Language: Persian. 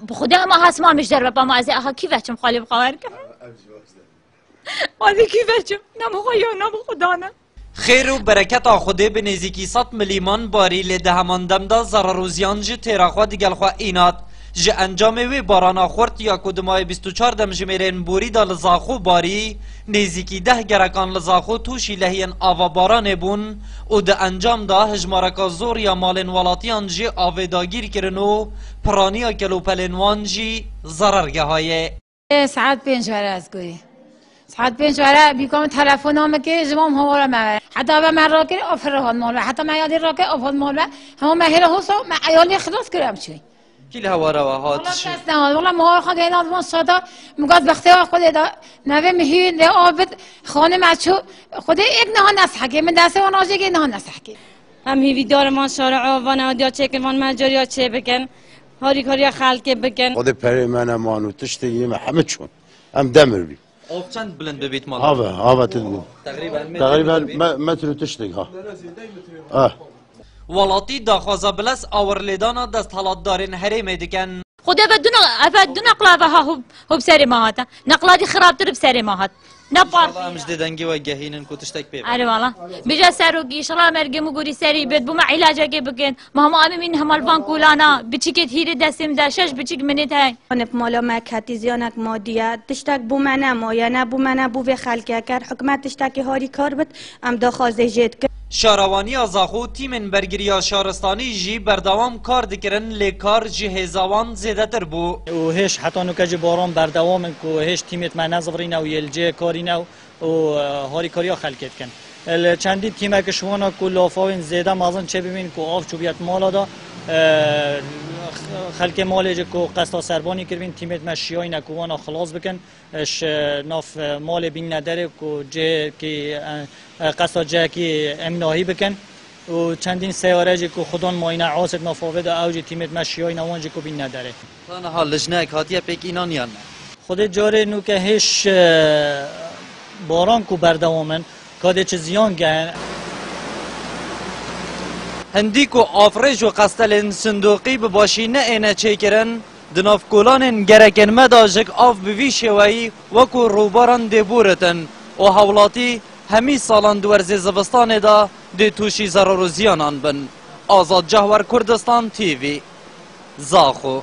بخدا ما هست ما مش در ما از آخه کی بچم خالی بخوار کنم ولی کی بچم نمو خیا نمو خدا نه خیر و برکت خدا به نزدیکی 100 میلیون باری لده همان دمدا ضرر و زیان جه تیراخوا دیگل خوا اینات جه انجام وی باران خورد یا کدمای 24 دم جمیرین بوری دا لزاخو باری نزدیکی 10 گرکان لزاخو توشی لحین آوا باران بون و ده انجام دا هجمارکا زور یا مالن ولاتیان جه آویداگیر کرنو پرانیا کلو پلنوان جه ضررگه های ساعت 5 از گویی ساعت 5 بیکم تلفن هم که زمان هوا ما حتی به من راکر آفره مال حتی من یادی راکر آفر مال هم مهر حسو ما عیالی خلاص کردم چی کی الهوا روا هاتش والله ما خود اینا من صدا مقاد وقتی خود دا نوه مهین ده آبد خانه مچو خود یک نه نسحکی من دست اون آجی که نه نسحکی هم هیوی دار ما شارع و نادیا چکن وان مجاریا چه بکن هاری کاریا خلق بکن خود پری من مانو تشتی همه چون هم دمر بی آب چند بلند ببیت مال آب تدو تقریبا متر تشتی ها ولاتی داخوازا بلس آورلیدانا دست حالات دارین حریم دیگن خدا بدون نقلا و هب سری ماهاتا نقلا دی خرابتر بسری ماهات نبار مش دنگی و گهینن کوتشتک بی آره والله بجا سروگی شلا مرگم گوری سری بد بوم علاجه که بکن ما هم من همال بانکولانا بچیکت هیر دستم داشش بچیک منیت های نف مالا مکتی زیانک مادیه تشتک بو منه ما یا نه بو منه بو خلق کرد حکومت تشتکی هاری کار بد ام داخوازه جد شاروانی آزاخو تیم برگریا شارستانی جی بردوام کار دکرن لیکار جهزوان زیده تر بو و هیچ حتی نکج باران بردوام کو هیچ تیمت من نظرین و یلجه کارین و هاری کاریا خلقت کن چندی تیمه که شوانا کو لافاوین زیده مازن چه ببین کو آف چوبیت مالا دا خلق مال جه کو قصد سربانی کردین تیمت مشیای نکوانا خلاص بکن اش ناف مال بین نداره کو جه کی قصد جه کی امناهی بکن و چندین سیاره جه کو خودان ماینه عاصد نافاوید اوج تیمت مشیای نوان جه کو بین نداره تنها لجنه کاتیه پیک اینان یا نه خود جاره نو که هیچ باران کو بردوامن کاده چه زیان گن هندیکو آفرج و قستلن صندوقی بباشی نه اینه چه کرن دناف کولانن گرکن مداجک آف بوی شوایی وکو روباران دبورتن و حولاتی همی سالان دورزی زبستان دا دی توشی ضرر و زیانان بن. آزاد جهور کردستان تیوی زاخو